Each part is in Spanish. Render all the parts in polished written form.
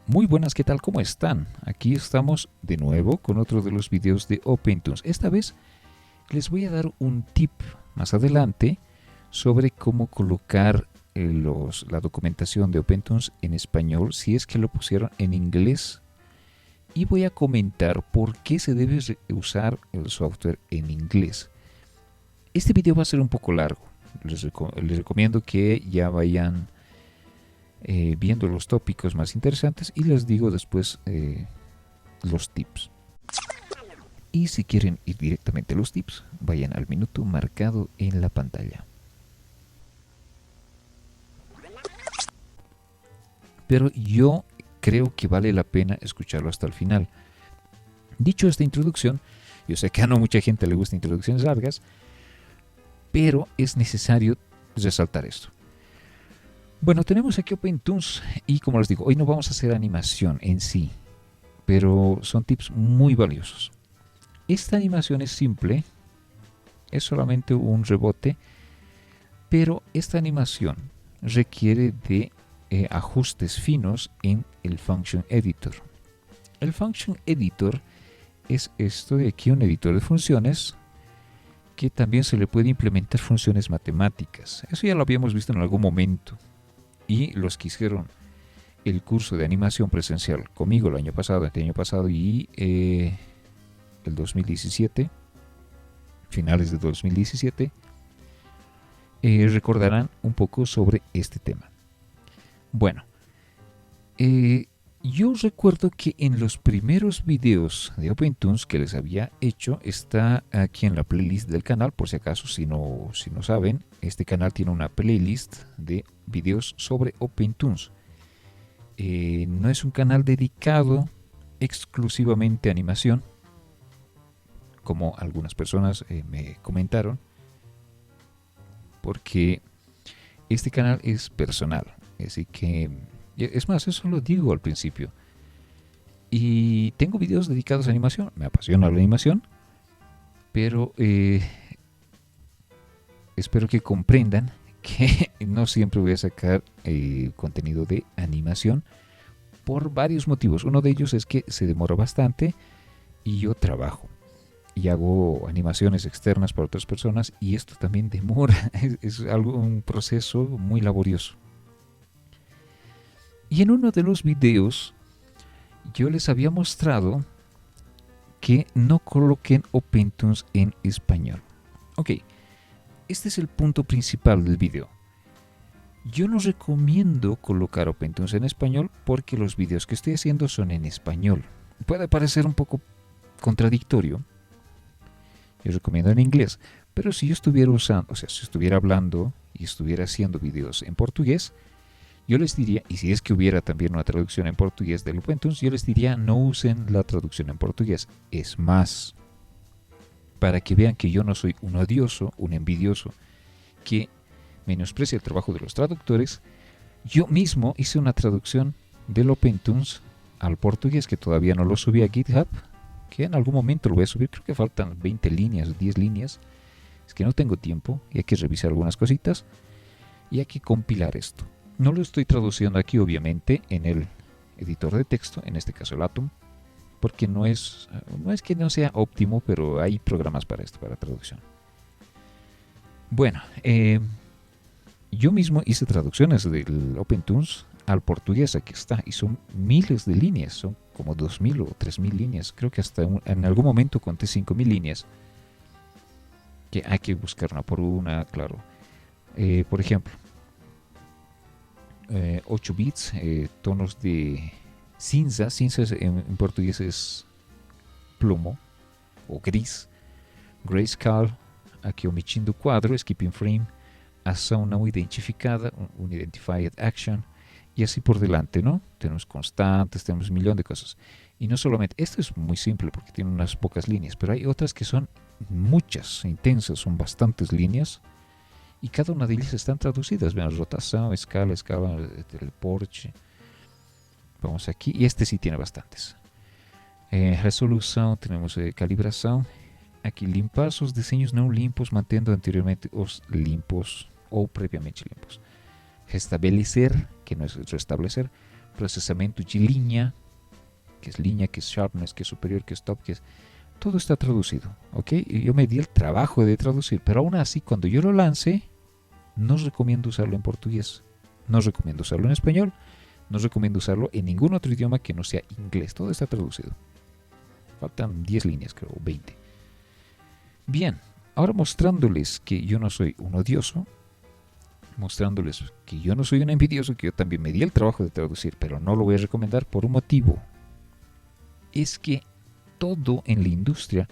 Muy buenas, ¿qué tal? ¿Cómo están? Aquí estamos de nuevo con otro de los videos de OpenTunes. Esta vez les voy a dar un tip más adelante sobre cómo colocar la documentación de OpenTunes en español si es que lo pusieron en inglés, y voy a comentar por qué se debe usar el software en inglés. Este video va a ser un poco largo. Les recomiendo que ya vayan viendo los tópicos más interesantes y les digo después los tips. Y si quieren ir directamente a los tips, vayan al minuto marcado en la pantalla. Pero yo creo que vale la pena escucharlo hasta el final. Dicho esta introducción, yo sé que a no mucha gente le gustan introducciones largas, pero es necesario resaltar esto. Bueno, tenemos aquí OpenTunes y, como les digo, hoy no vamos a hacer animación en sí, pero son tips muy valiosos. Esta animación es simple, es solamente un rebote, pero esta animación requiere de ajustes finos en el Function Editor. El Function Editor es esto de aquí, un editor de funciones que también se le puede implementar funciones matemáticas. Eso ya lo habíamos visto en algún momento. Y los que hicieron el curso de animación presencial conmigo el año pasado y el 2017, finales de 2017, recordarán un poco sobre este tema. Bueno, yo recuerdo que en los primeros videos de OpenTunes que les había hecho, está aquí en la playlist del canal, por si acaso, si no saben, este canal tiene una playlist de videos sobre OpenTunes. No es un canal dedicado exclusivamente a animación, como algunas personas me comentaron, porque este canal es personal, así que, es más, eso lo digo al principio. Y tengo videos dedicados a animación, me apasiona la animación, pero espero que comprendan que no siempre voy a sacar contenido de animación por varios motivos. Uno de ellos es que se demora bastante y yo trabajo y hago animaciones externas para otras personas, y esto también demora. Es un proceso muy laborioso. Y en uno de los videos yo les había mostrado que no coloquen OpenTunes en español. Ok, este es el punto principal del video. Yo no recomiendo colocar OpenTunes en español porque los videos que estoy haciendo son en español. Puede parecer un poco contradictorio. Yo recomiendo en inglés, pero si yo estuviera usando, o sea, si estuviera hablando y estuviera haciendo videos en portugués, yo les diría, y si es que hubiera también una traducción en portugués del OpenTunes, yo les diría no usen la traducción en portugués. Es más, para que vean que yo no soy un odioso, un envidioso, que menosprecia el trabajo de los traductores, yo mismo hice una traducción del OpenTunes al portugués, que todavía no lo subí a GitHub, que en algún momento lo voy a subir. Creo que faltan 20 líneas, 10 líneas. Es que no tengo tiempo y hay que revisar algunas cositas y hay que compilar esto. No lo estoy traduciendo aquí, obviamente, en el editor de texto, en este caso el Atom, porque no es que no sea óptimo, pero hay programas para esto, para traducción. Bueno, yo mismo hice traducciones del OpenTunes al portugués, aquí está, y son miles de líneas, son como 2000 o 3000 líneas, creo que hasta en algún momento conté 5000 líneas, que hay que buscar una por una, claro. Por ejemplo, 8 bits, tonos de cinza, en portugués es plomo o gris, grayscale, aqui omitindo o quadro, skipping frame, ação não identificada, un identified action, y así por delante, ¿no? Tenemos constantes, tenemos un millón de cosas. Y no solamente, esto es muy simple porque tiene unas pocas líneas, pero hay otras que son muchas, intensas, son bastantes líneas, y cada una de ellas están traducidas. Vean, rotación, escala del Porsche. Vamos aquí, y este sí tiene bastantes. Resolución, tenemos calibración. Aquí limpar os desenhos não limpos, mantendo anteriormente os limpos ou previamente limpos. Restabelecer, que no es restablecer, procesamiento de línea, que es línea, que es sharpness, que es superior, que es top, que es... Todo está traducido, ¿ok? Y yo me di el trabajo de traducir, pero aún así, cuando yo lo lance, no recomiendo usarlo en portugués, no recomiendo usarlo en español, no recomiendo usarlo en ningún otro idioma que no sea inglés. Todo está traducido. Faltan 10 líneas, creo, 20. Bien, ahora mostrándoles que yo no soy un odioso, mostrándoles que yo no soy un envidioso, que yo también me di el trabajo de traducir, pero no lo voy a recomendar por un motivo. Es que todo en la industria,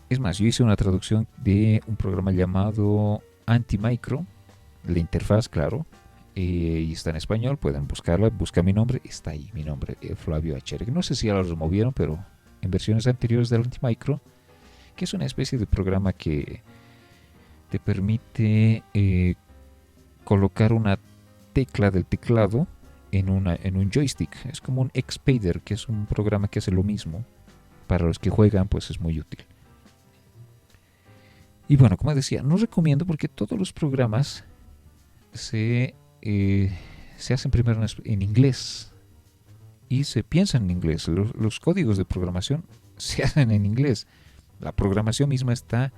es más, yo hice una traducción de un programa llamado Antimicro, la interfaz, claro, y está en español, pueden buscarla, busca mi nombre, está ahí mi nombre, Flavio H. No sé si ya lo removieron, pero en versiones anteriores del Antimicro, que es una especie de programa que te permite colocar una tecla del teclado en un joystick. Es como un Xpader, que es un programa que hace lo mismo. Para los que juegan, pues es muy útil. Y bueno, como decía, no recomiendo porque todos los programas se hacen primero en inglés y se piensan en inglés. Los códigos de programación se hacen en inglés. La programación misma está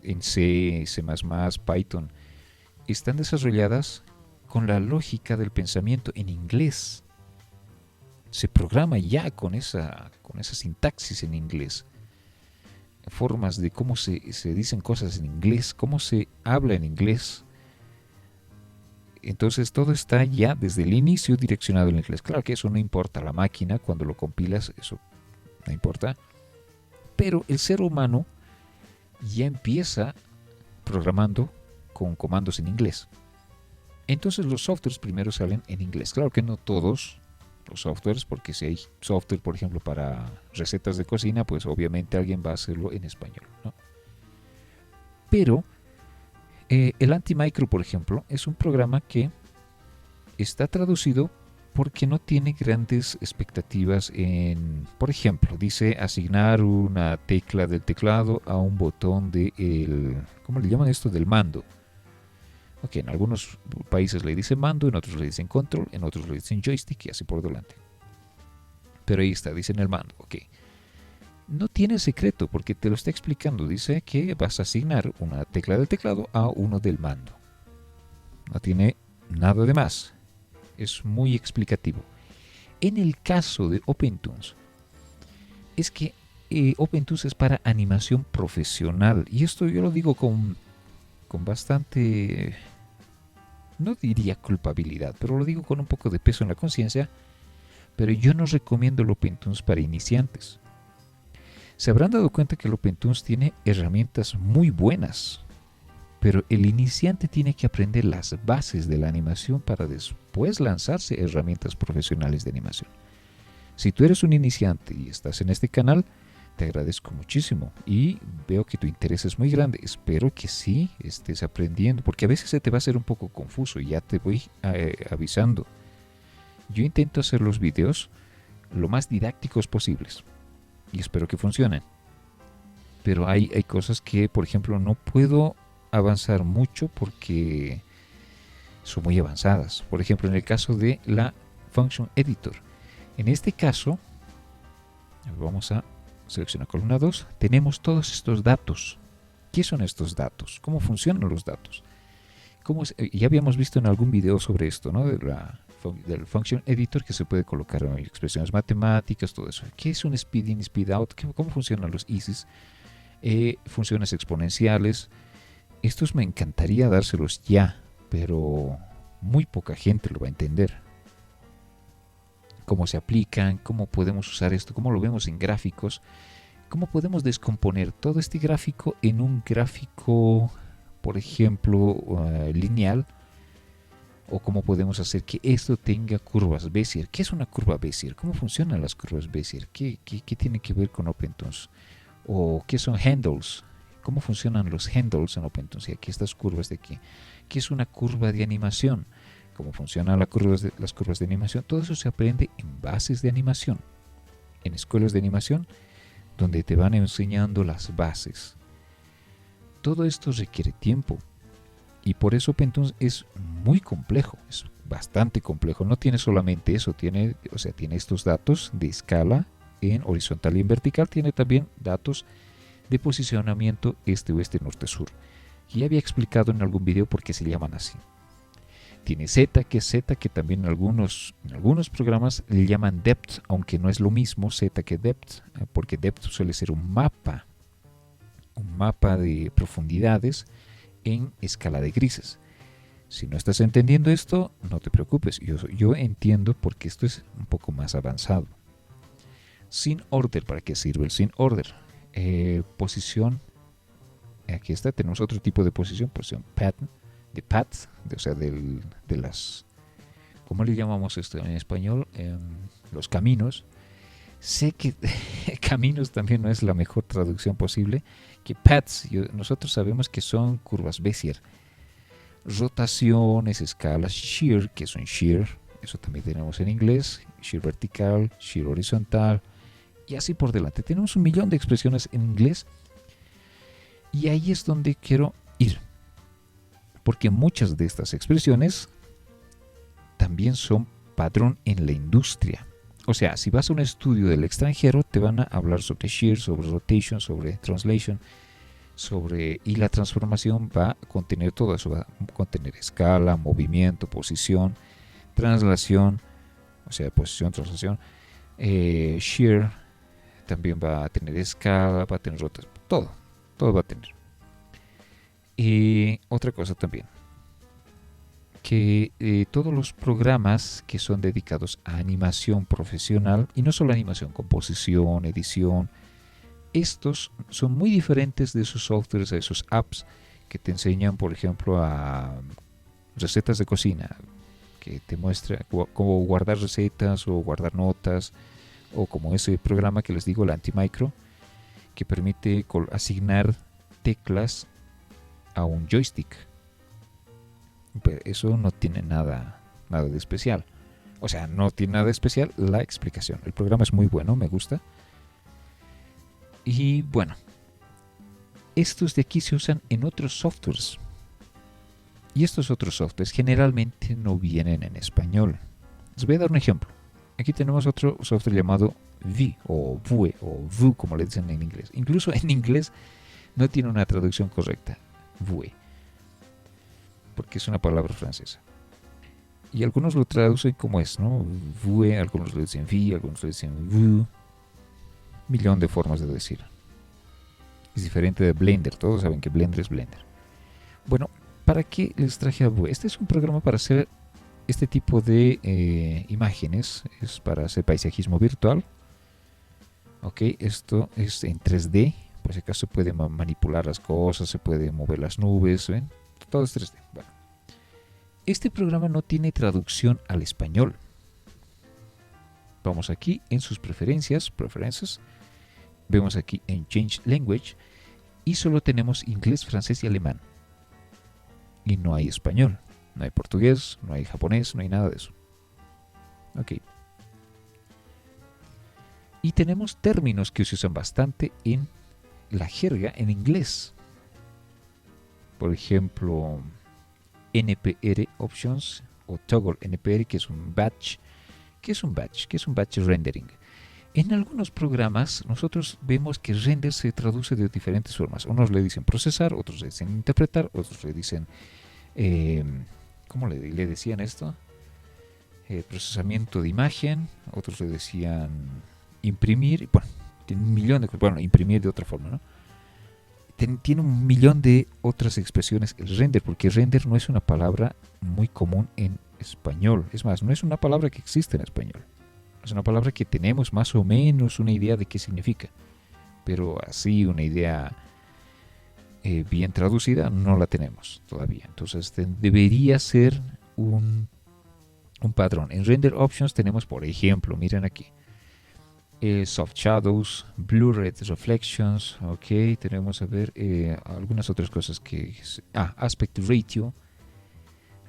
en C, C++, Python. Están desarrolladas con la lógica del pensamiento en inglés. Se programa ya con esa sintaxis en inglés. Formas de cómo se dicen cosas en inglés, cómo se habla en inglés. Entonces todo está ya desde el inicio direccionado en inglés. Claro que eso no importa a la máquina cuando lo compilas, eso no importa. Pero el ser humano ya empieza programando con comandos en inglés. Entonces los softwares primero salen en inglés. Claro que no todos los softwares, porque si hay software, por ejemplo, para recetas de cocina, pues obviamente alguien va a hacerlo en español, ¿no? Pero el Antimicro, por ejemplo, es un programa que está traducido porque no tiene grandes expectativas en, por ejemplo, dice asignar una tecla del teclado a un botón ¿cómo le llaman esto? Del mando. Ok, en algunos países le dicen mando, en otros le dicen control, en otros le dicen joystick y así por delante. Pero ahí está, dicen el mando, ok. No tiene secreto porque te lo está explicando. Dice que vas a asignar una tecla del teclado a uno del mando. No tiene nada de más. Es muy explicativo. En el caso de OpenToonz, es que OpenToonz es para animación profesional. Y esto yo lo digo con bastante, no diría culpabilidad, pero lo digo con un poco de peso en la conciencia. Pero yo no recomiendo el OpenToonz para iniciantes. Se habrán dado cuenta que el OpenToonz tiene herramientas muy buenas, pero el iniciante tiene que aprender las bases de la animación para después lanzarse a herramientas profesionales de animación. Si tú eres un iniciante y estás en este canal, te agradezco muchísimo y veo que tu interés es muy grande. Espero que sí estés aprendiendo, porque a veces se te va a hacer un poco confuso y ya te voy avisando. Yo intento hacer los videos lo más didácticos posibles y espero que funcionen. Pero hay cosas que, por ejemplo, no puedo avanzar mucho porque son muy avanzadas. Por ejemplo, en el caso de la Function Editor. En este caso, vamos a seleccionar columna 2. Tenemos todos estos datos. ¿Qué son estos datos? ¿Cómo funcionan los datos? Ya habíamos visto en algún video sobre esto, ¿no? Del Function Editor, que se puede colocar en expresiones matemáticas, todo eso. ¿Qué es un speed in, speed out? ¿Cómo funcionan los ISIs? Funciones exponenciales. Estos me encantaría dárselos ya, pero muy poca gente lo va a entender. Cómo se aplican, cómo podemos usar esto, cómo lo vemos en gráficos, cómo podemos descomponer todo este gráfico en un gráfico, por ejemplo, lineal, o cómo podemos hacer que esto tenga curvas Bézier. ¿Qué es una curva Bézier? ¿Cómo funcionan las curvas Bézier? ¿Qué tiene que ver con OpenToonz? ¿O qué son handles? ¿Cómo funcionan los handles en OpenToonz? Y aquí estas curvas de aquí. ¿Qué es una curva de animación? ¿Cómo funcionan las curvas de animación? Todo eso se aprende en bases de animación, en escuelas de animación, donde te van enseñando las bases. Todo esto requiere tiempo. Y por eso OpenToonz es muy complejo, es bastante complejo. No tiene solamente eso, tiene estos datos de escala en horizontal y en vertical, tiene también datos de posicionamiento este, oeste, norte, sur. Y había explicado en algún video por qué se llaman así. Tiene Z, que también en algunos programas le llaman depth, aunque no es lo mismo Z que depth, porque depth suele ser un mapa de profundidades en escala de grises. Si no estás entendiendo esto, no te preocupes, yo entiendo porque esto es un poco más avanzado. Sin order, ¿para qué sirve el sin order? Posición, aquí está, tenemos otro tipo de posición pattern, de path, de las, ¿cómo le llamamos esto en español? Los caminos. Sé que caminos también no es la mejor traducción posible, que paths, nosotros sabemos que son curvas Bézier. Rotaciones, escalas, shear, que es un shear, eso también tenemos en inglés, shear vertical, shear horizontal, y así por delante. Tenemos un millón de expresiones en inglés, y ahí es donde quiero ir, porque muchas de estas expresiones también son patrón en la industria. O sea, si vas a un estudio del extranjero, te van a hablar sobre shear, sobre rotation, sobre translation, y la transformación va a contener todo eso, va a contener escala, movimiento, posición, translación, o sea, posición, translación, shear, también va a tener escala, va a tener rotación, todo va a tener. Y otra cosa también, que todos los programas que son dedicados a animación profesional, y no solo animación, composición, edición, estos son muy diferentes de esos softwares, de esos apps que te enseñan, por ejemplo, a recetas de cocina, que te muestra cómo guardar recetas o guardar notas, o como ese programa que les digo, el Antimicro, que permite asignar teclas a un joystick. Pero eso no tiene nada de especial. O sea, no tiene nada de especial la explicación. El programa es muy bueno, me gusta. Y bueno, estos de aquí se usan en otros softwares. Y estos otros softwares generalmente no vienen en español. Les voy a dar un ejemplo. Aquí tenemos otro software llamado VUE o VUE o VU, como le dicen en inglés. Incluso en inglés no tiene una traducción correcta. VUE. Porque es una palabra francesa. Y algunos lo traducen como es, ¿no? VUE, algunos lo dicen VI, algunos lo dicen VU. Millón de formas de decir. Es diferente de Blender, todos saben que Blender es Blender. Bueno, ¿para qué les traje a VUE? Este es un programa para hacer este tipo de imágenes, es para hacer paisajismo virtual. Ok, esto es en 3D, por si acaso se puede manipular las cosas, se puede mover las nubes, ¿ven? Todo es 3D. Bueno, este programa no tiene traducción al español. Vamos aquí en sus preferencias, vemos aquí en Change Language y solo tenemos inglés, francés y alemán. Y no hay español, no hay portugués, no hay japonés, no hay nada de eso. Ok. Y tenemos términos que se usan bastante en la jerga en inglés. Por ejemplo, NPR Options o Toggle NPR, que es un batch. ¿Qué es un batch? ¿Qué es un batch rendering? En algunos programas nosotros vemos que render se traduce de diferentes formas. Unos le dicen procesar, otros le dicen interpretar, otros le dicen... ¿cómo le decían esto? Procesamiento de imagen, otros le decían imprimir, bueno, tiene un millón de... Bueno, imprimir de otra forma, ¿no? Tiene un millón de otras expresiones el render, porque render no es una palabra muy común en español. Es más, no es una palabra que existe en español. Es una palabra que tenemos más o menos una idea de qué significa, pero así una idea bien traducida no la tenemos todavía. Entonces debería ser un patrón. En Render Options tenemos, por ejemplo, miren aquí, Soft Shadows, Blurred Reflections, ok, tenemos a ver algunas otras cosas que... Aspect Ratio,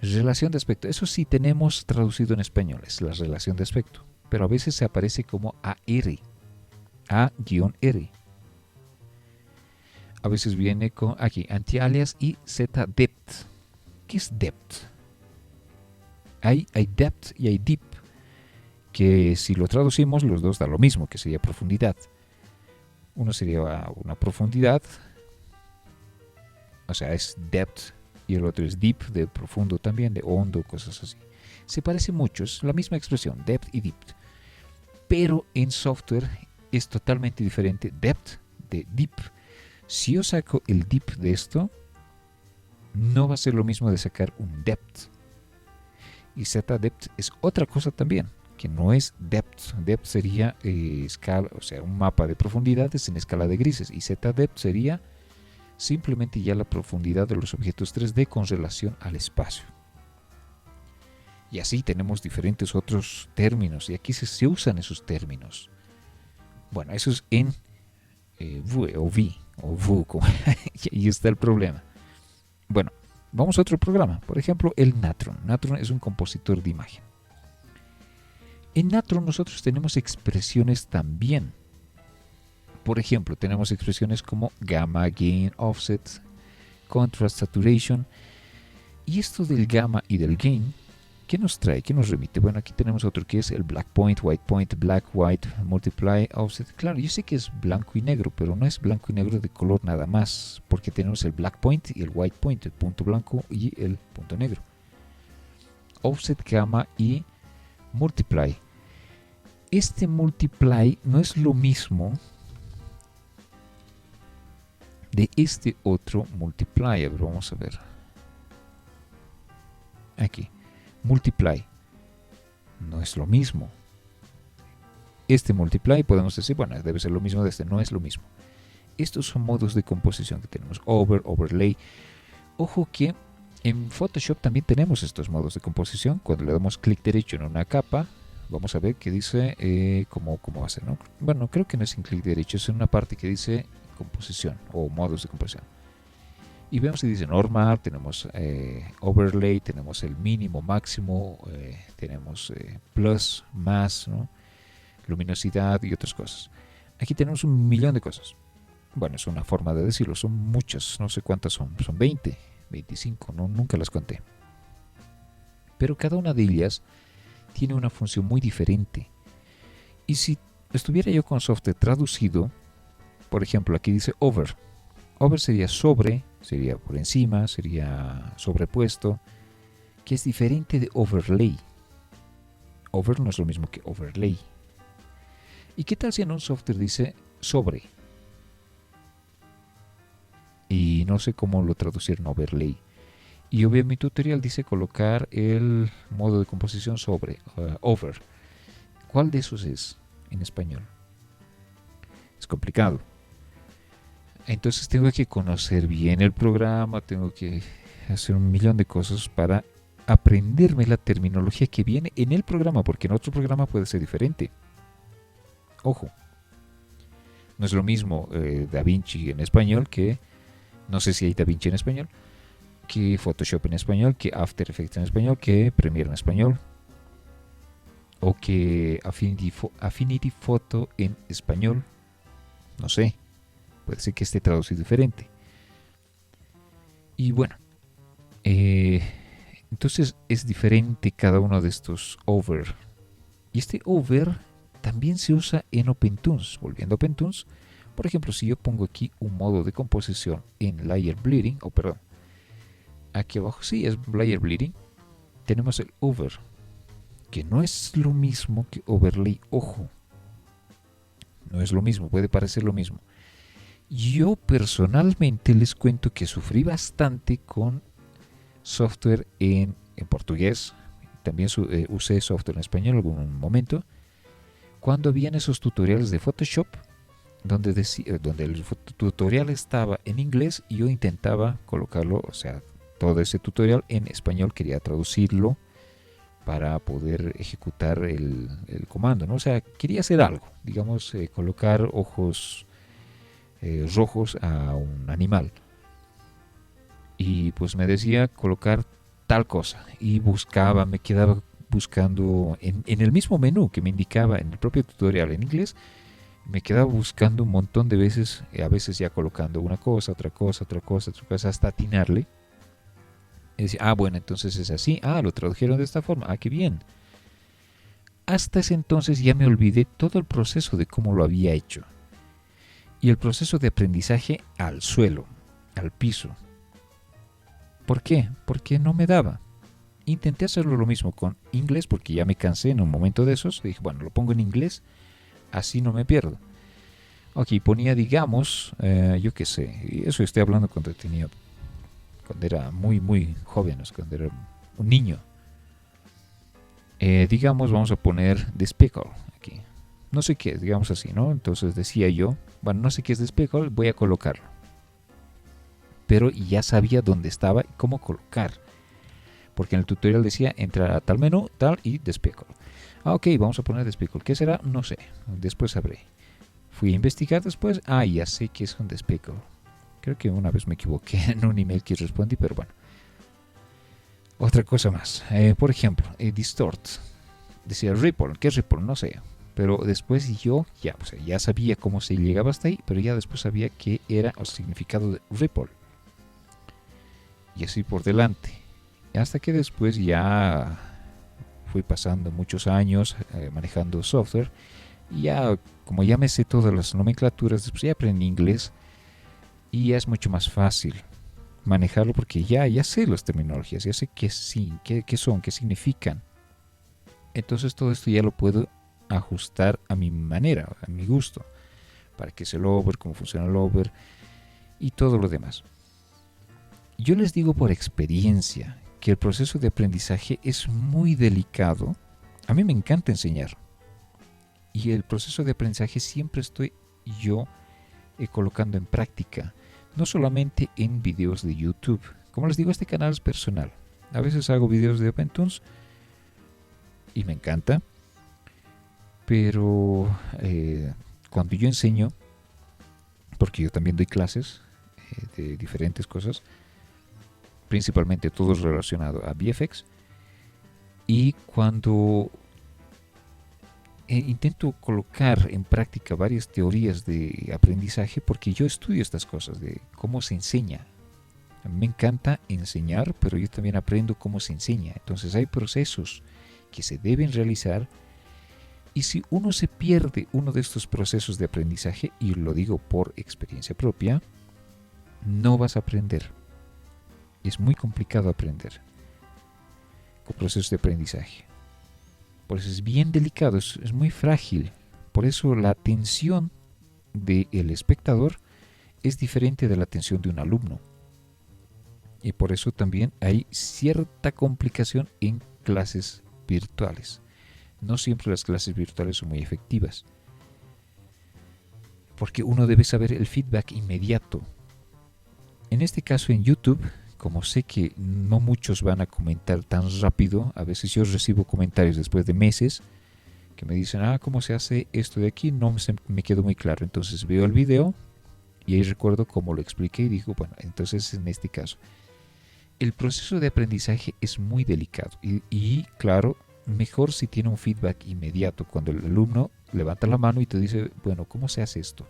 relación de aspecto. Eso sí tenemos traducido en español, es la relación de aspecto, pero a veces se aparece como AR, A-R. A veces viene con aquí anti-alias y Z-depth. ¿Qué es depth? Hay depth y hay deep, que si lo traducimos los dos da lo mismo, que sería profundidad. Uno sería una profundidad, o sea, es depth, y el otro es deep, de profundo también, de hondo, cosas así. Se parece mucho, es la misma expresión, depth y deep. Pero en software es totalmente diferente depth de deep. Si yo saco el deep de esto, no va a ser lo mismo de sacar un depth. Y ZDepth es otra cosa también, que no es depth. Depth sería escala, o sea, un mapa de profundidades en escala de grises. Y ZDepth sería simplemente ya la profundidad de los objetos 3D con relación al espacio. Y así tenemos diferentes otros términos, y aquí se usan esos términos. Bueno, eso es en Vue o V, o Vue, y ahí está el problema. Bueno, vamos a otro programa, por ejemplo el Natron. Natron es un compositor de imagen. En Natron nosotros tenemos expresiones también. Por ejemplo, tenemos expresiones como gamma, gain, offset, contrast, saturation. Y esto del gamma y del gain, ¿qué nos trae? ¿Qué nos remite? Bueno, aquí tenemos otro que es el black point, black, white, multiply, offset. Claro, yo sé que es blanco y negro, pero no es blanco y negro de color nada más, porque tenemos el black point y el white point, el punto blanco y el punto negro. Offset, gamma y multiply. Este multiply no es lo mismo de este otro multiply. A ver, vamos a ver. Aquí. Multiply no es lo mismo. Este multiply podemos decir, bueno, debe ser lo mismo de este, no es lo mismo. Estos son modos de composición que tenemos: overlay. Ojo que en Photoshop también tenemos estos modos de composición. Cuando le damos clic derecho en una capa, vamos a ver que dice cómo va a ser, ¿no? Bueno, creo que no es en clic derecho, es en una parte que dice composición o modos de composición. Y vemos que dice normal, tenemos overlay, tenemos el mínimo, máximo, tenemos plus, más, ¿no? Luminosidad y otras cosas. Aquí tenemos un millón de cosas. Bueno, es una forma de decirlo, son muchas, no sé cuántas son 20, 25, no, nunca las conté. Pero cada una de ellas tiene una función muy diferente. Y si estuviera yo con software traducido, por ejemplo, aquí dice over. Over sería sobre, sería por encima, sería sobrepuesto, que es diferente de overlay. Over no es lo mismo que overlay. ¿Y qué tal si en un software dice sobre? Y no sé cómo lo traducieron overlay. Y yo veo en mi tutorial dice colocar el modo de composición sobre, over. ¿Cuál de esos es en español? Es complicado. Entonces tengo que conocer bien el programa, tengo que hacer un millón de cosas para aprenderme la terminología que viene en el programa, porque en otro programa puede ser diferente. Ojo, no es lo mismo DaVinci en español que, no sé si hay DaVinci en español, que Photoshop en español, que After Effects en español, que Premiere en español, o que Affinity Photo en español, no sé. Puede ser que esté traducido diferente. Y bueno, entonces es diferente cada uno de estos over. Y este over también se usa en OpenToonz. Volviendo a OpenToonz, por ejemplo, si yo pongo aquí un modo de composición en Layer Bleeding, aquí abajo sí es Layer Bleeding, tenemos el over, que no es lo mismo que overlay. Ojo, no es lo mismo, puede parecer lo mismo. Yo personalmente les cuento que sufrí bastante con software en portugués. También usé software en español en algún momento. Cuando habían esos tutoriales de Photoshop, donde el tutorial estaba en inglés y yo intentaba colocarlo, o sea, todo ese tutorial en español, quería traducirlo para poder ejecutar el comando, ¿no? O sea, quería hacer algo, digamos, colocar ojos rojos a un animal, y pues me decía colocar tal cosa y me quedaba buscando en el mismo menú que me indicaba en el propio tutorial en inglés, me quedaba buscando un montón de veces, a veces ya colocando una cosa, otra cosa, hasta atinarle. Y decía, ah, bueno, entonces es así. Ah, lo tradujeron de esta forma. Ah, qué bien. Hasta ese entonces ya me olvidé todo el proceso de cómo lo había hecho. Y el proceso de aprendizaje al suelo, al piso. ¿Por qué? Porque no me daba. Intenté hacerlo lo mismo con inglés porque ya me cansé en un momento de esos. Dije, bueno, lo pongo en inglés, así no me pierdo. Ok, ponía, digamos, yo qué sé, y eso estoy hablando cuando era muy joven, cuando era un niño. Digamos, vamos a poner Despicable aquí. No sé qué es, digamos así, ¿no? Entonces decía yo, bueno, no sé qué es Despicable, voy a colocarlo. Pero ya sabía dónde estaba y cómo colocar. Porque en el tutorial decía, entra a tal menú, tal y Despicable. Ah, ok, vamos a poner Despicable. ¿Qué será? No sé, después sabré. Fui a investigar después, ya sé que es un Despicable. Creo que una vez me equivoqué en un email que respondí, pero bueno. Otra cosa más. Por ejemplo, Distort. Decía Ripple. ¿Qué es Ripple? No sé. Pero después yo ya sabía cómo se llegaba hasta ahí, pero ya después sabía qué era el significado de Ripple. Y así por delante. Hasta que después ya fui pasando muchos años manejando software. Y ya, como ya me sé todas las nomenclaturas, después ya aprendí inglés. Y ya es mucho más fácil manejarlo porque ya sé las terminologías, ya sé qué son, qué significan. Entonces todo esto ya lo puedo ajustar a mi manera, a mi gusto, para qué es el over, cómo funciona el over y todo lo demás. Yo les digo por experiencia que el proceso de aprendizaje es muy delicado. A mí me encanta enseñar y el proceso de aprendizaje siempre estoy yo colocando en práctica, no solamente en videos de YouTube. Como les digo, este canal es personal. A veces hago videos de OpenTunes y me encanta, pero cuando yo enseño, porque yo también doy clases de diferentes cosas, principalmente todo relacionado a VFX, y cuando intento colocar en práctica varias teorías de aprendizaje, porque yo estudio estas cosas de cómo se enseña. A mí me encanta enseñar, pero yo también aprendo cómo se enseña. Entonces hay procesos que se deben realizar y si uno se pierde uno de estos procesos de aprendizaje, y lo digo por experiencia propia, no vas a aprender. Es muy complicado aprender con procesos de aprendizaje. Por eso es bien delicado, es muy frágil. Por eso la atención del espectador es diferente de la atención de un alumno. Y por eso también hay cierta complicación en clases virtuales. No siempre las clases virtuales son muy efectivas. Porque uno debe saber el feedback inmediato. En este caso en YouTube, como sé que no muchos van a comentar tan rápido, a veces yo recibo comentarios después de meses que me dicen, ¿cómo se hace esto de aquí? No me quedó muy claro. Entonces veo el video y ahí recuerdo cómo lo expliqué y digo, bueno, entonces en este caso. El proceso de aprendizaje es muy delicado y claro, mejor si tiene un feedback inmediato, cuando el alumno levanta la mano y te dice, bueno, ¿cómo se hace esto?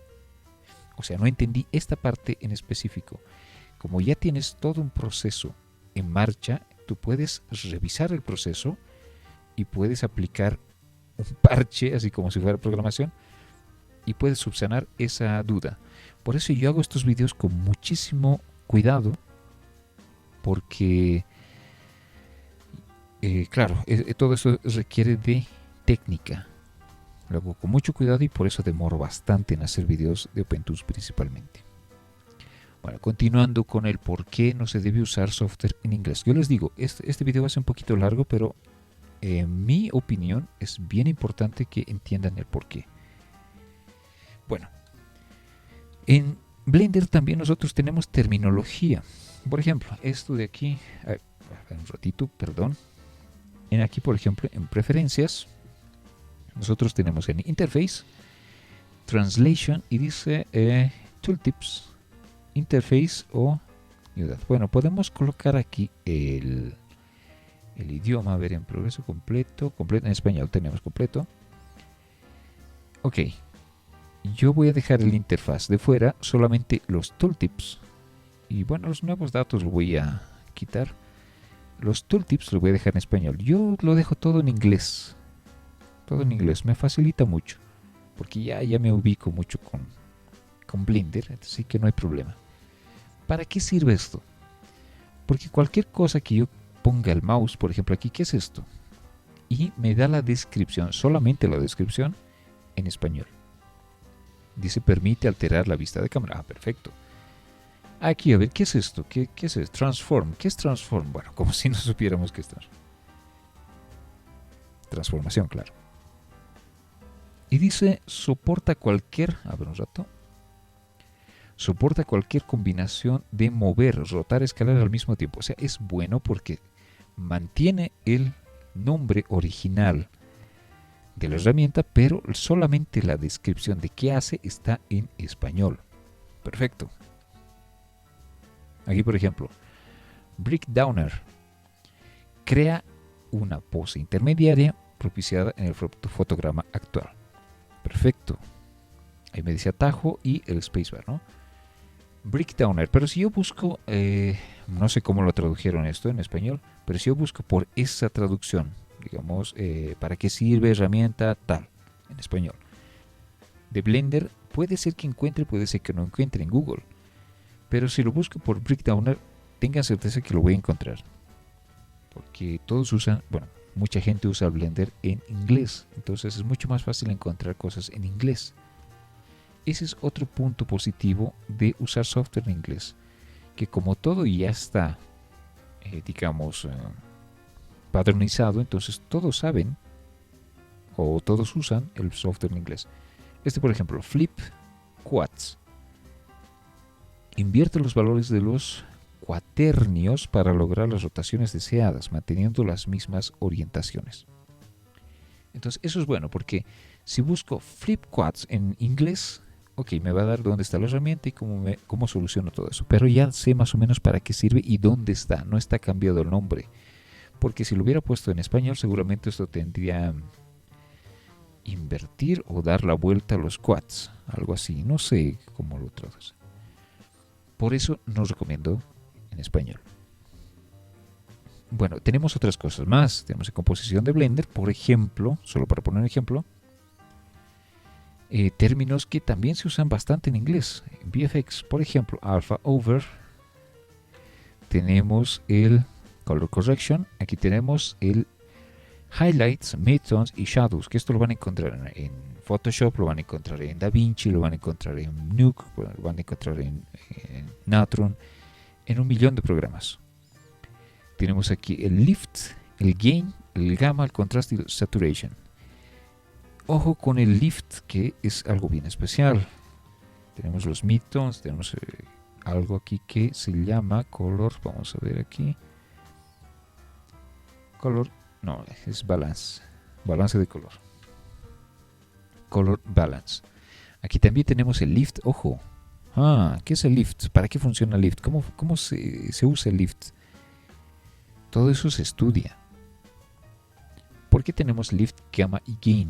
O sea, no entendí esta parte en específico. Como ya tienes todo un proceso en marcha, tú puedes revisar el proceso y puedes aplicar un parche, así como si fuera programación, y puedes subsanar esa duda. Por eso yo hago estos videos con muchísimo cuidado, porque claro, todo eso requiere de técnica. Lo hago con mucho cuidado y por eso demoro bastante en hacer videos de OpenTools principalmente. Bueno, continuando con el por qué no se debe usar software en inglés. Yo les digo, este video va a ser un poquito largo, pero en mi opinión es bien importante que entiendan el por qué. Bueno, en Blender también nosotros tenemos terminología. Por ejemplo, esto de aquí, un ratito, perdón. Aquí, por ejemplo, en preferencias, nosotros tenemos en Interface, Translation y dice Tooltips, Interface o Ciudad. Bueno, podemos colocar aquí el idioma, a ver, en progreso completo, en español tenemos completo. Ok, yo voy a dejar el interfaz de fuera, solamente los tooltips. Y bueno, los nuevos datos los voy a quitar. Los tooltips los voy a dejar en español. Yo lo dejo todo en inglés. Todo en inglés. Me facilita mucho. Porque ya me ubico mucho con Blender. Así que no hay problema. ¿Para qué sirve esto? Porque cualquier cosa que yo ponga el mouse, por ejemplo aquí, ¿qué es esto? Y me da la descripción, solamente la descripción, en español. Dice, permite alterar la vista de cámara. Ah, perfecto. Aquí, a ver, ¿qué es esto? ¿Qué es esto? Transform. ¿Qué es transform? Bueno, como si no supiéramos qué es transformación, claro. Y dice, soporta cualquier... A ver un rato. Soporta cualquier combinación de mover, rotar, escalar al mismo tiempo. O sea, es bueno porque mantiene el nombre original de la herramienta, pero solamente la descripción de qué hace está en español. Perfecto. Aquí, por ejemplo, Breakdowner crea una pose intermediaria propiciada en el fotograma actual. Perfecto. Ahí me dice atajo y el spacebar, ¿no? Breakdowner, pero si yo busco, no sé cómo lo tradujeron esto en español, pero si yo busco por esa traducción, digamos, ¿para qué sirve herramienta tal? En español. De Blender, puede ser que encuentre, puede ser que no encuentre en Google. Pero si lo busco por Breakdowner, tengan certeza que lo voy a encontrar. Porque todos usan, bueno, mucha gente usa Blender en inglés. Entonces es mucho más fácil encontrar cosas en inglés. Ese es otro punto positivo de usar software en inglés. Que como todo ya está, digamos, patternizado, entonces todos saben o todos usan el software en inglés. Este, por ejemplo, Flip Quads. Invierte los valores de los cuaternios para lograr las rotaciones deseadas, manteniendo las mismas orientaciones. Entonces, eso es bueno porque si busco Flip Quads en inglés, ok, me va a dar dónde está la herramienta y cómo soluciono todo eso. Pero ya sé más o menos para qué sirve y dónde está. No está cambiado el nombre. Porque si lo hubiera puesto en español, seguramente esto tendría invertir o dar la vuelta a los quads. Algo así. No sé cómo lo traduce. Por eso no recomiendo en español. Bueno, tenemos otras cosas más. Tenemos en composición de Blender, por ejemplo, solo para poner un ejemplo, términos que también se usan bastante en inglés. En VFX, por ejemplo, Alpha Over. Tenemos el Color Correction. Aquí tenemos el Highlights, Midtones y Shadows, que esto lo van a encontrar en Photoshop, lo van a encontrar en DaVinci, lo van a encontrar en Nuke, lo van a encontrar en Natron, en un millón de programas. Tenemos aquí el Lift, el Gain, el Gamma, el Contrast y el Saturation. Ojo con el Lift, que es algo bien especial. Tenemos los Midtones, tenemos algo aquí que se llama Color, vamos a ver aquí. Color, no, es Balance, balance de color. Color Balance. Aquí también tenemos el Lift, ojo. ¿Qué es el Lift? ¿Para qué funciona el Lift? ¿Cómo se usa el Lift? Todo eso se estudia. ¿Por qué tenemos Lift, Gamma y Gain?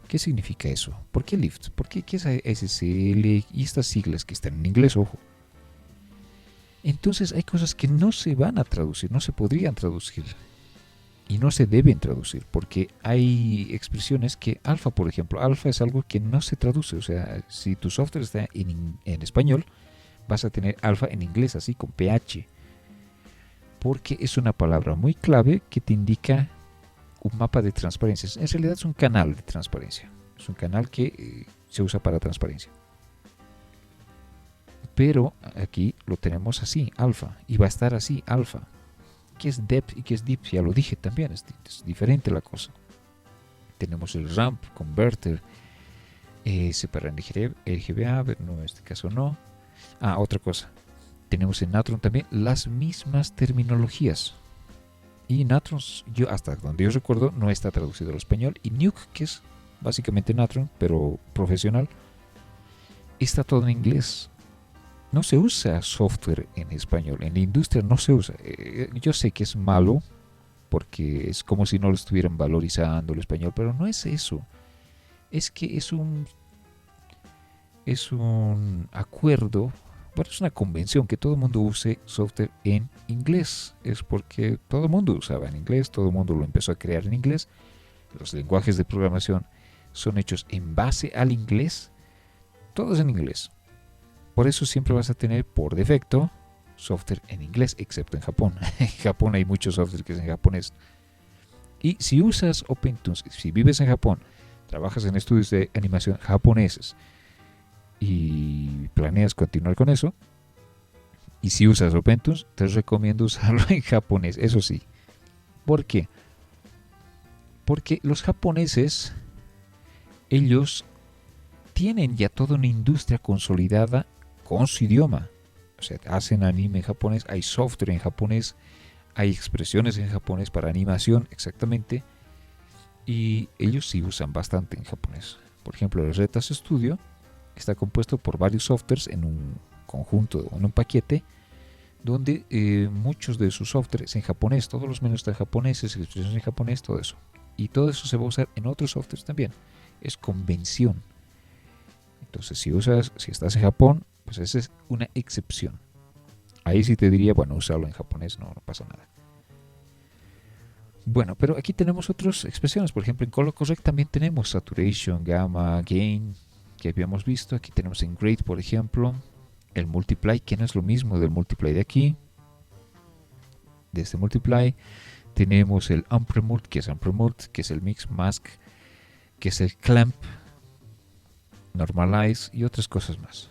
¿Qué significa eso? ¿Por qué Lift? ¿Por qué es SSL y estas siglas que están en inglés? Ojo. Entonces hay cosas que no se van a traducir, no se podrían traducir. Y no se deben traducir, porque hay expresiones que alfa, por ejemplo, alfa es algo que no se traduce. O sea, si tu software está en español, vas a tener alfa en inglés, así con PH. Porque es una palabra muy clave que te indica un mapa de transparencia. En realidad es un canal de transparencia. Es un canal que se usa para transparencia. Pero aquí lo tenemos así, alfa, y va a estar así, alfa. ¿Qué es depth y qué es deep? Ya lo dije también, es diferente la cosa. Tenemos el ramp, converter, separar RGBA, no, en este caso no. Otra cosa. Tenemos en Natron también las mismas terminologías. Y Natron, hasta donde yo recuerdo, no está traducido al español. Y Nuke, que es básicamente Natron, pero profesional, está todo en inglés. No se usa software en español, en la industria no se usa. Yo sé que es malo, porque es como si no lo estuvieran valorizando el español, pero no es eso. Es que es un acuerdo, bueno, es una convención que todo el mundo use software en inglés. Es porque todo el mundo usaba en inglés, todo el mundo lo empezó a crear en inglés. Los lenguajes de programación son hechos en base al inglés, todos en inglés. Por eso siempre vas a tener por defecto software en inglés, excepto en Japón. En Japón hay muchos software que es en japonés. Y si usas OpenToonz, si vives en Japón, trabajas en estudios de animación japoneses y planeas continuar con eso, y si usas OpenToonz, te recomiendo usarlo en japonés, eso sí. ¿Por qué? Porque los japoneses, ellos tienen ya toda una industria consolidada con su idioma. O sea, hacen anime en japonés, hay software en japonés, hay expresiones en japonés para animación, exactamente. Y ellos sí usan bastante en japonés. Por ejemplo, el Retas Studio está compuesto por varios softwares en un conjunto, en un paquete, donde muchos de sus softwares en japonés, todos los menús están japoneses, expresiones en japonés, todo eso. Y todo eso se va a usar en otros softwares también. Es convención. Entonces, si estás en Japón, pues esa es una excepción. Ahí sí te diría, bueno, usarlo en japonés, no pasa nada. Bueno, pero aquí tenemos otras expresiones. Por ejemplo, en Color Correct también tenemos saturation, gamma, gain, que habíamos visto. Aquí tenemos en grade, por ejemplo, el multiply, que no es lo mismo del multiply de aquí. De este multiply tenemos el unpromult, que es el mix, mask, que es el clamp, normalize y otras cosas más.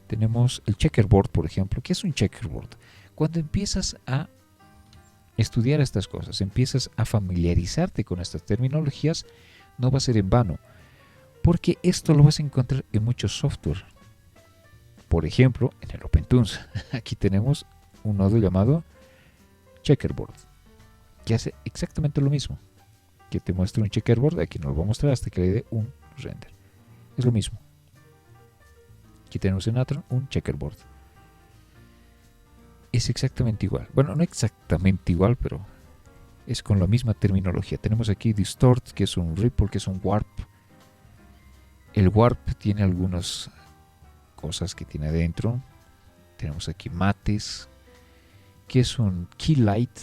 Tenemos el checkerboard, por ejemplo. ¿Qué es un checkerboard? Cuando empiezas a estudiar estas cosas, empiezas a familiarizarte con estas terminologías, no va a ser en vano, porque esto lo vas a encontrar en muchos software. Por ejemplo, en el OpenToonz, aquí tenemos un nodo llamado checkerboard, que hace exactamente lo mismo. Que te muestra un checkerboard, aquí no lo voy a mostrar hasta que le dé un render. Es lo mismo. Aquí tenemos en Atron un checkerboard. Es exactamente igual. Bueno, no exactamente igual, pero es con la misma terminología. Tenemos aquí distort, que es un ripple, que es un warp. El warp tiene algunas cosas que tiene adentro. Tenemos aquí mates, que es un keylight.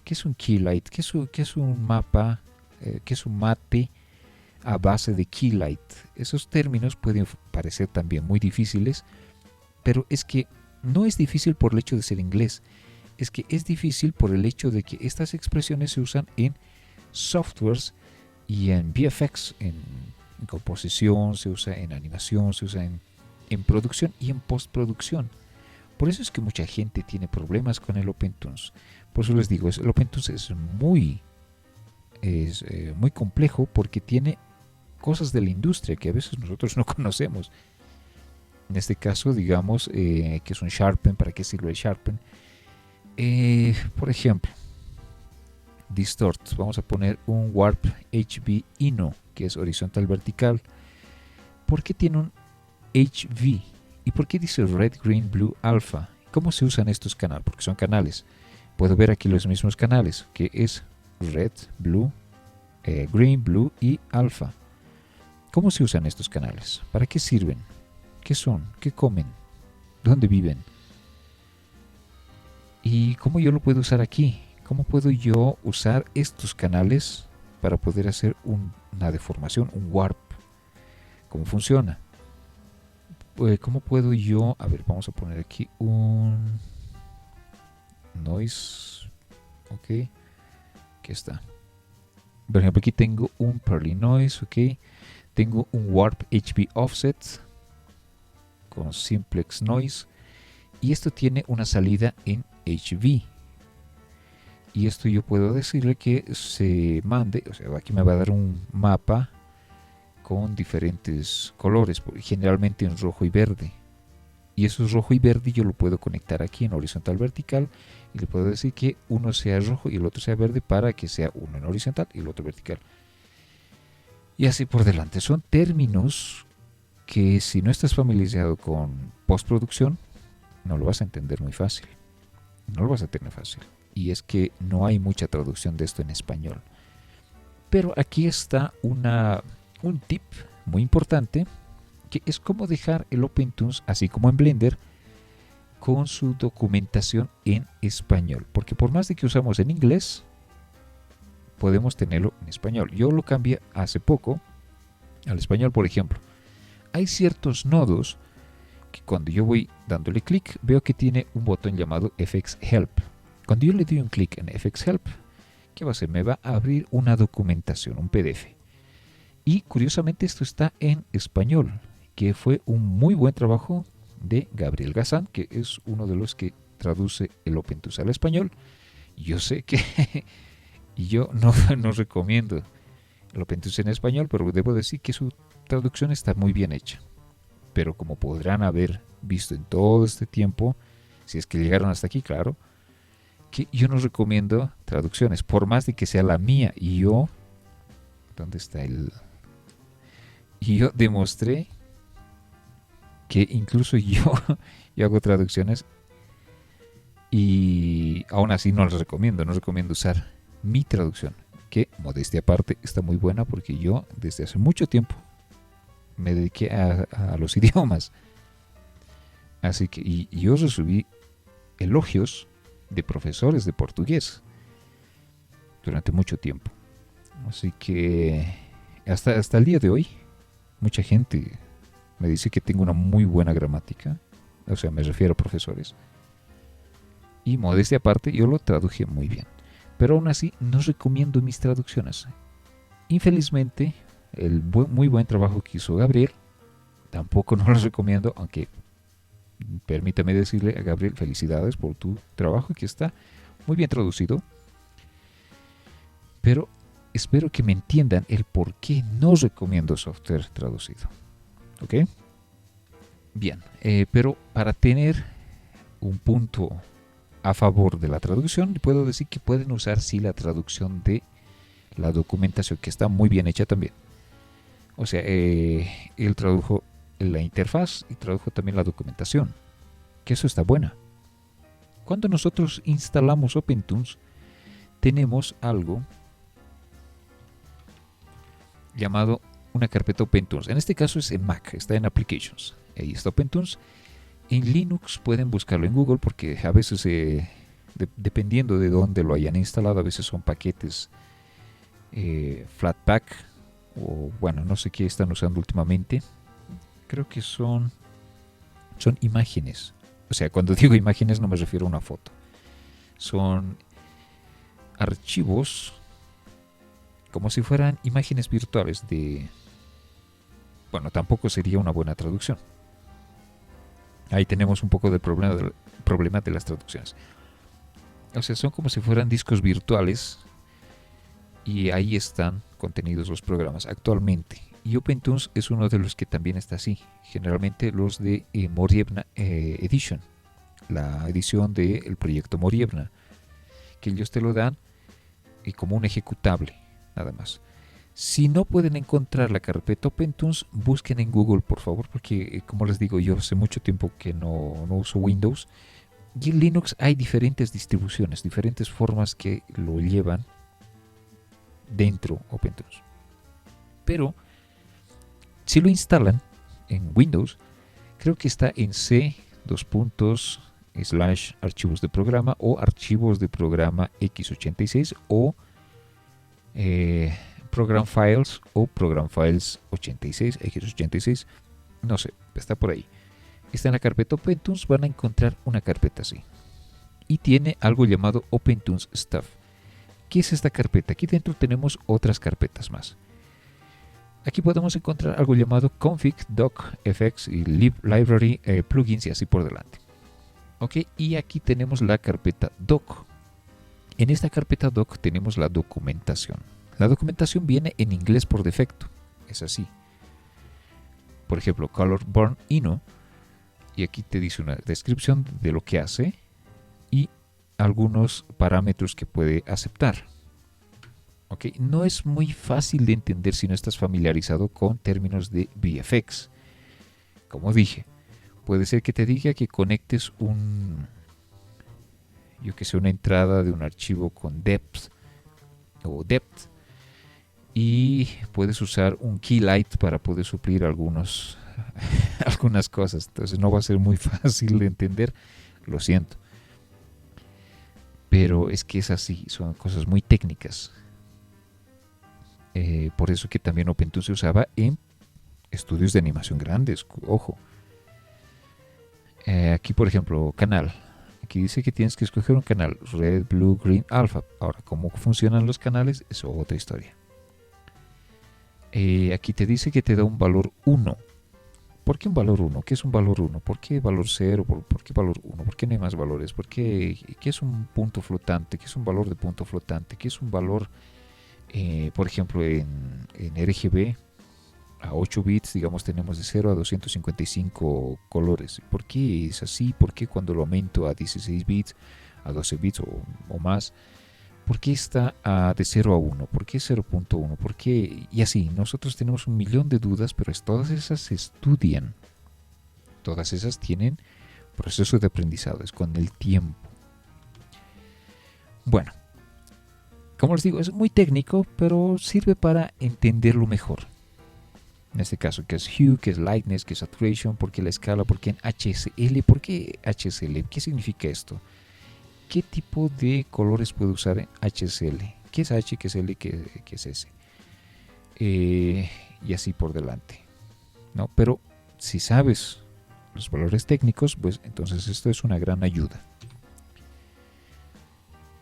¿Qué es un keylight? ¿Qué es un mapa? ¿Qué es un mate a base de keylight? Esos términos pueden parecer también muy difíciles, pero es que no es difícil por el hecho de ser inglés, es que es difícil por el hecho de que estas expresiones se usan en softwares y en VFX, en composición, se usa en animación, se usa en producción y en postproducción. Por eso es que mucha gente tiene problemas con el OpenToonz. Por eso les digo, el OpenToonz es muy complejo porque tiene cosas de la industria que a veces nosotros no conocemos. En este caso, digamos que es un Sharpen. ¿Para qué sirve el Sharpen? Por ejemplo, distort. Vamos a poner un warp HV Inno, que es horizontal vertical. ¿Por qué tiene un HV? ¿Y por qué dice red, green, blue, alpha? ¿Cómo se usan estos canales? Porque son canales. Puedo ver aquí los mismos canales, que es red, blue, green, blue y alpha. ¿Cómo se usan estos canales? ¿Para qué sirven? ¿Qué son? ¿Qué comen? ¿Dónde viven? ¿Y cómo yo lo puedo usar aquí? ¿Cómo puedo yo usar estos canales para poder hacer una deformación, un warp? ¿Cómo funciona? ¿Cómo puedo yo? A ver, vamos a poner aquí un noise. Ok, aquí está. Por ejemplo, aquí tengo un Perlin noise. Ok, tengo un warp HV offset con simplex noise, y esto tiene una salida en HV, y esto yo puedo decirle que se mande, o sea, aquí me va a dar un mapa con diferentes colores, generalmente en rojo y verde, y eso es rojo y verde. Yo lo puedo conectar aquí en horizontal vertical y le puedo decir que uno sea rojo y el otro sea verde para que sea uno en horizontal y el otro vertical, y así por delante. Son términos que si no estás familiarizado con postproducción, no lo vas a entender muy fácil. No lo vas a tener fácil. Y es que no hay mucha traducción de esto en español. Pero aquí está un tip muy importante que es como dejar el OpenToonz, así como en Blender, con su documentación en español. Porque por más de que usamos en inglés, podemos tenerlo en español. Yo lo cambié hace poco al español, por ejemplo. Hay ciertos nodos que cuando yo voy dándole clic, veo que tiene un botón llamado FX Help. Cuando yo le doy un clic en FX Help, ¿qué va a hacer? Me va a abrir una documentación, un PDF. Y curiosamente esto está en español, que fue un muy buen trabajo de Gabriel Gazán, que es uno de los que traduce el OpenToonz al español. Yo sé que yo no recomiendo el OpenToonz en español, pero debo decir que su traducción está muy bien hecha. Pero como podrán haber visto en todo este tiempo, si es que llegaron hasta aquí, claro, que yo no recomiendo traducciones, por más de que sea la mía. Y yo, ¿dónde está el...? Y yo demostré que incluso yo hago traducciones y aún así no las recomiendo. No recomiendo usar mi traducción, que modestia aparte está muy buena porque yo desde hace mucho tiempo me dediqué a los idiomas. Así que y yo recibí elogios de profesores de portugués durante mucho tiempo. Así que hasta el día de hoy, mucha gente me dice que tengo una muy buena gramática. O sea, me refiero a profesores. Y modestia aparte, yo lo traduje muy bien. Pero aún así, no recomiendo mis traducciones. Infelizmente, el muy buen trabajo que hizo Gabriel, tampoco no lo recomiendo, aunque permítame decirle a Gabriel, felicidades por tu trabajo, que está muy bien traducido. Pero espero que me entiendan el por qué no recomiendo software traducido. ¿Ok? Bien, pero para tener un punto a favor de la traducción, puedo decir que pueden usar sí la traducción de la documentación, que está muy bien hecha también. O sea, él tradujo la interfaz y tradujo también la documentación, que eso está buena. Cuando nosotros instalamos OpenToonz, tenemos algo llamado una carpeta OpenToonz. En este caso es en Mac, está en Applications. Ahí está OpenToonz. En Linux pueden buscarlo en Google porque a veces, dependiendo de dónde lo hayan instalado, a veces son paquetes Flatpak o bueno, no sé qué están usando últimamente. Creo que son imágenes. O sea, cuando digo imágenes no me refiero a una foto. Son archivos como si fueran imágenes virtuales de... Bueno, tampoco sería una buena traducción. Ahí tenemos un poco de problema de las traducciones. O sea, son como si fueran discos virtuales y ahí están contenidos los programas actualmente. Y OpenToonz es uno de los que también está así. Generalmente los de Moriebna Edition, la edición del proyecto Moriebna, que ellos te lo dan como un ejecutable, nada más. Si no pueden encontrar la carpeta OpenToonz, busquen en Google, por favor, porque como les digo, yo hace mucho tiempo que no uso Windows. Y en Linux hay diferentes distribuciones, diferentes formas que lo llevan dentro OpenToonz. Pero si lo instalan en Windows, creo que está en C, /archivos de programa o archivos de programa x86 o Program Files o Program Files 86, x86, no sé, está por ahí. Está en la carpeta OpenToonz, van a encontrar una carpeta así. Y tiene algo llamado OpenToonz Stuff. ¿Qué es esta carpeta? Aquí dentro tenemos otras carpetas más. Aquí podemos encontrar algo llamado config, doc, fx y library, plugins y así por delante. Ok, y aquí tenemos la carpeta doc. En esta carpeta doc tenemos la documentación. La documentación viene en inglés por defecto, es así. Por ejemplo, Color Burn Ino, y aquí te dice una descripción de lo que hace y algunos parámetros que puede aceptar. Okay. No es muy fácil de entender si no estás familiarizado con términos de VFX. Como dije, puede ser que te diga que conectes una entrada de un archivo con depth o depth y puedes usar un Keylight para poder suplir algunas cosas. Entonces no va a ser muy fácil de entender, lo siento. Pero es que es así, son cosas muy técnicas. Por eso que también OpenToon se usaba en estudios de animación grandes, ojo. Aquí por ejemplo, canal. Aquí dice que tienes que escoger un canal, Red, Blue, Green, Alpha. Ahora, ¿cómo funcionan los canales? Es otra historia. Aquí te dice que te da un valor 1. ¿Por qué un valor 1? ¿Qué es un valor 1? ¿Por qué valor 0? ¿Por qué valor 1? ¿Por qué no hay más valores? ¿Qué es un punto flotante? ¿Qué es un valor de punto flotante? ¿Qué es un valor, por ejemplo, en RGB? A 8 bits, digamos, tenemos de 0 a 255 colores. ¿Por qué es así? ¿Por qué cuando lo aumento a 16 bits, a 12 bits o más? ¿Por qué está de 0 a 1? ¿Por qué 0.1? ¿Por qué? Y así, nosotros tenemos un millón de dudas, pero todas esas se estudian. Todas esas tienen proceso de aprendizaje, es con el tiempo. Bueno, como les digo, es muy técnico, pero sirve para entenderlo mejor. En este caso, ¿qué es hue? ¿Qué es lightness? ¿Qué es saturation? ¿Por qué la escala? ¿Por qué en HSL? ¿Por qué HSL? ¿Qué significa esto? ¿Qué tipo de colores puedo usar en HSL? ¿Qué es H? ¿Qué es L? ¿Qué es S? Y así por delante, ¿no? Pero si sabes los valores técnicos, pues entonces esto es una gran ayuda.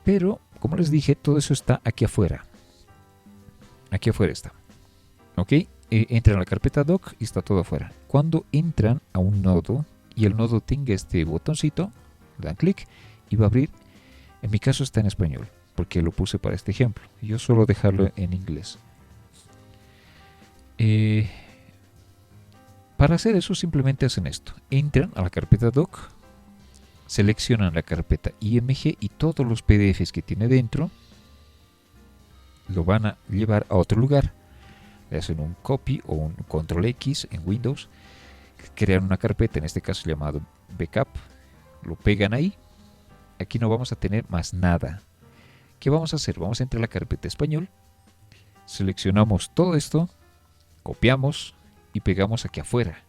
Pero, como les dije, todo eso está aquí afuera. Aquí afuera está. ¿Ok? Entran a la carpeta doc y está todo afuera. Cuando entran a un nodo y el nodo tenga este botoncito, dan clic y va a abrir. En mi caso está en español, porque lo puse para este ejemplo. Yo suelo dejarlo en inglés. Para hacer eso simplemente hacen esto. Entran a la carpeta doc, seleccionan la carpeta IMG y todos los PDFs que tiene dentro lo van a llevar a otro lugar. Le hacen un copy o un control X en Windows, crean una carpeta, en este caso llamado backup, lo pegan ahí. Aquí no vamos a tener más nada. ¿Qué vamos a hacer? Vamos a entrar a la carpeta español, seleccionamos todo esto, copiamos y pegamos aquí afuera.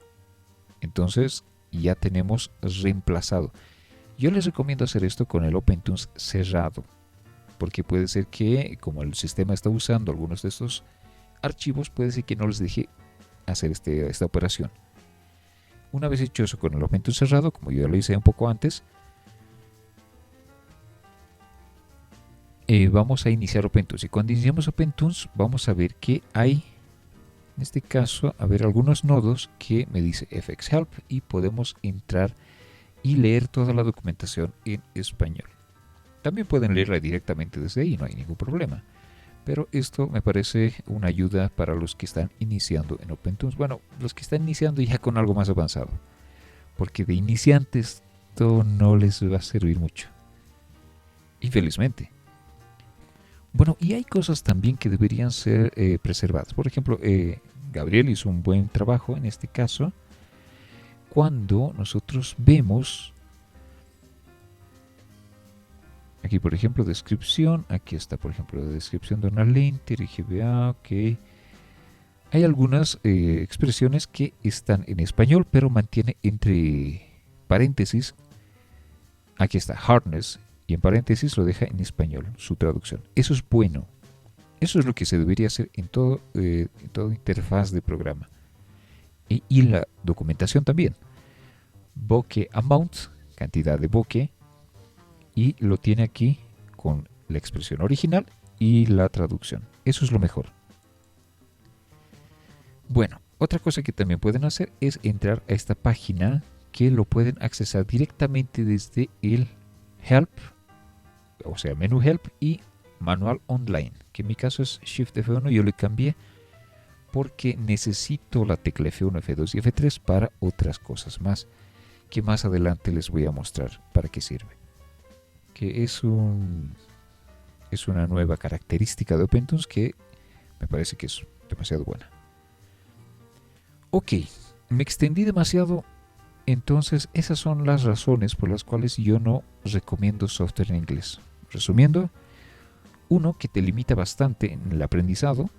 Entonces ya tenemos reemplazado. Yo les recomiendo hacer esto con el OpenToon cerrado, porque puede ser que, como el sistema está usando algunos de estos archivos, puede ser que no les deje hacer esta operación. Una vez hecho eso con el OpenToon cerrado, como yo ya lo hice un poco antes, vamos a iniciar OpenToon. Y cuando iniciamos OpenToon vamos a ver que hay, en este caso, a ver algunos nodos que me dice FX Help y podemos entrar y leer toda la documentación en español. También pueden leerla directamente desde ahí, no hay ningún problema. Pero esto me parece una ayuda para los que están iniciando en OpenToon. Bueno, los que están iniciando ya con algo más avanzado. Porque de iniciantes esto no les va a servir mucho. Infelizmente. Bueno, y hay cosas también que deberían ser preservadas. Por ejemplo, Gabriel hizo un buen trabajo en este caso. Cuando nosotros vemos aquí, por ejemplo, descripción. Aquí está, por ejemplo, la descripción de una lente RGBA. Ok. Hay algunas expresiones que están en español, pero mantiene entre paréntesis. Aquí está, hardness. Y en paréntesis lo deja en español, su traducción. Eso es bueno. Eso es lo que se debería hacer en toda interfaz de programa. Y la documentación también. Bokeh amount, cantidad de bokeh. Y lo tiene aquí con la expresión original y la traducción. Eso es lo mejor. Bueno, otra cosa que también pueden hacer es entrar a esta página que lo pueden accesar directamente desde el Help, o sea, menú Help y Manual Online, que en mi caso es Shift F1. Yo le cambié porque necesito la tecla F1, F2 y F3 para otras cosas más, que más adelante les voy a mostrar para qué sirve. Que es una nueva característica de OpenToon que me parece que es demasiado buena. Ok, me extendí demasiado, entonces esas son las razones por las cuales yo no recomiendo software en inglés. Resumiendo, uno, que te limita bastante en el aprendizado,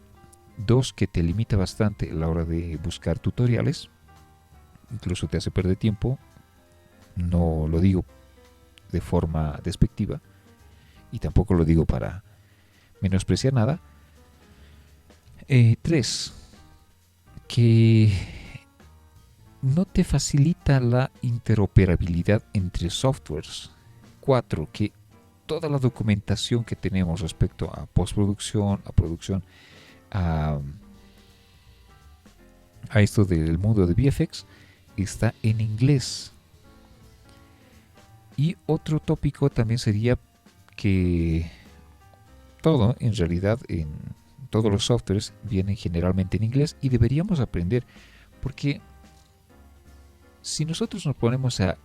Dos, que te limita bastante a la hora de buscar tutoriales, incluso te hace perder tiempo. No lo digo de forma despectiva y tampoco lo digo para menospreciar nada. Tres, que no te facilita la interoperabilidad entre softwares. Cuatro, que toda la documentación que tenemos respecto a postproducción, a producción, a esto del mundo de VFX, está en inglés. Y otro tópico también sería que todo, en realidad, en todos los softwares vienen generalmente en inglés y deberíamos aprender, porque si nosotros nos ponemos a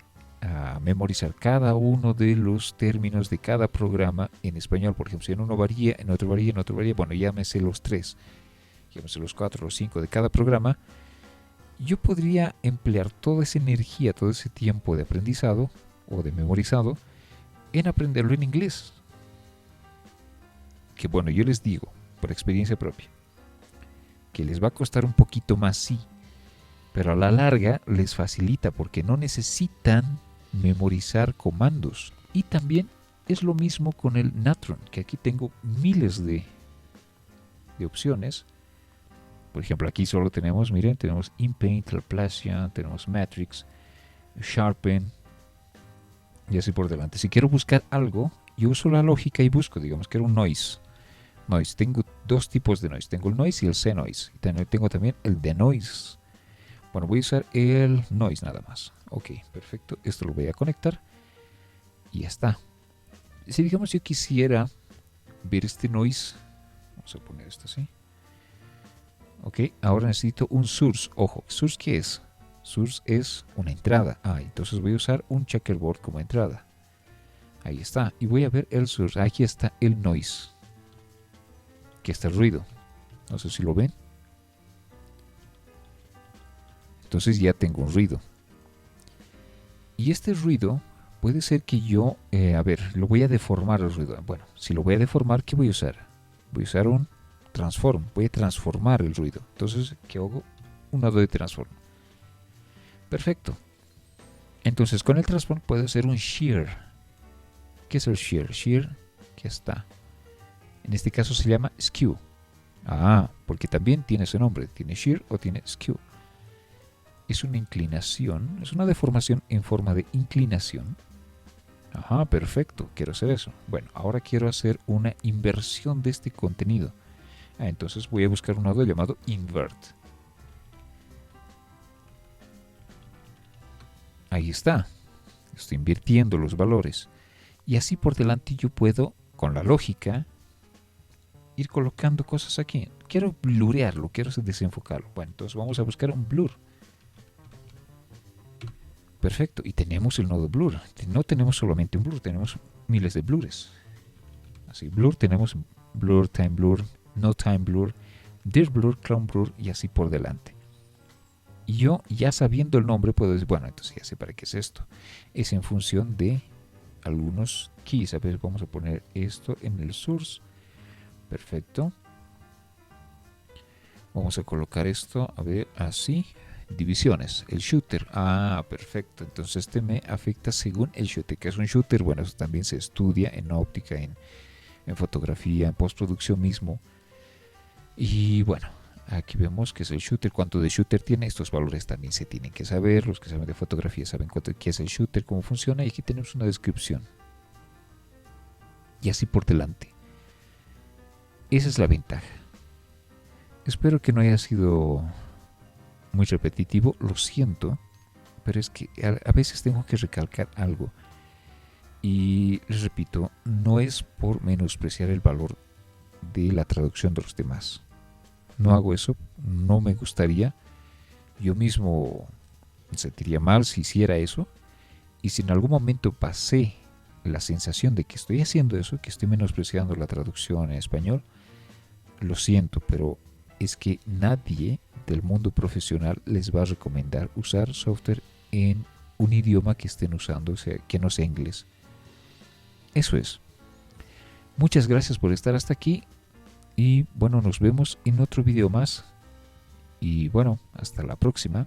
memorizar cada uno de los términos de cada programa en español, por ejemplo, si en uno varía, en otro varía, en otro varía, bueno, llámese los 3, llámese los 4, los 5 de cada programa, yo podría emplear toda esa energía, todo ese tiempo de aprendizado o de memorizado en aprenderlo en inglés. Que bueno, yo les digo, por experiencia propia, que les va a costar un poquito más, sí, pero a la larga les facilita porque no necesitan memorizar comandos. Y también es lo mismo con el Natron, que aquí tengo miles de opciones. Por ejemplo, aquí solo tenemos, miren, tenemos InPaint, Laplacian, tenemos Matrix, Sharpen, y así por delante. Si quiero buscar algo, yo uso la lógica y busco, digamos, quiero un noise. Tengo dos tipos de noise, tengo el noise y el C-noise. Y tengo también el denoise. Bueno, voy a usar el noise nada más. Ok, perfecto, esto lo voy a conectar y ya está. Si digamos yo quisiera ver este noise, vamos a poner esto así. Ok, ahora necesito un source. Ojo, ¿source qué es? Source es una entrada. Entonces voy a usar un checkerboard como entrada. Ahí está. Y voy a ver el source. Aquí está el noise. Aquí está el ruido. No sé si lo ven. Entonces ya tengo un ruido. Y este ruido puede ser que yo, lo voy a deformar el ruido. Bueno, si lo voy a deformar, ¿qué voy a usar? Voy a usar un transform. Voy a transformar el ruido. Entonces, ¿qué hago? Un nodo de transform. Perfecto. Entonces, con el transform puedo hacer un shear. ¿Qué es el shear? Shear, ¿qué está? En este caso se llama skew. Porque también tiene ese nombre. Tiene shear o tiene skew. Es una inclinación, es una deformación en forma de inclinación. Perfecto, quiero hacer eso. Bueno, ahora quiero hacer una inversión de este contenido. Entonces voy a buscar un nodo llamado invert. Ahí está. Estoy invirtiendo los valores. Y así por delante yo puedo, con la lógica, ir colocando cosas aquí. Quiero blurearlo, quiero desenfocarlo. Bueno, entonces vamos a buscar un blur. Perfecto, y tenemos el nodo blur. No tenemos solamente un blur, tenemos miles de blurs. Así, blur, tenemos blur, time blur, no time blur, dirt blur, clown blur y así por delante. Y yo, ya sabiendo el nombre, puedo decir, bueno, entonces ya sé para qué es esto. Es en función de algunos keys. A ver, vamos a poner esto en el source. Perfecto. Vamos a colocar esto, a ver, así. Divisiones, el shooter. Perfecto. Entonces este me afecta según el shooter. ¿Qué es un shooter? Bueno, eso también se estudia en óptica, en fotografía, en postproducción mismo. Y bueno, aquí vemos que es el shooter. ¿Cuánto de shooter tiene? Estos valores también se tienen que saber. Los que saben de fotografía saben qué es el shooter, cómo funciona. Y aquí tenemos una descripción. Y así por delante. Esa es la ventaja. Espero que no haya sido muy repetitivo, lo siento, pero es que a veces tengo que recalcar algo. Y les repito, no es por menospreciar el valor de la traducción de los demás. No hago eso, no me gustaría. Yo mismo me sentiría mal si hiciera eso. Y si en algún momento pasé la sensación de que estoy haciendo eso, que estoy menospreciando la traducción en español, lo siento, pero es que nadie del mundo profesional les va a recomendar usar software en un idioma que estén usando, o sea, que no sea inglés. Eso es. Muchas gracias por estar hasta aquí. Y bueno, nos vemos en otro video más. Y bueno, hasta la próxima.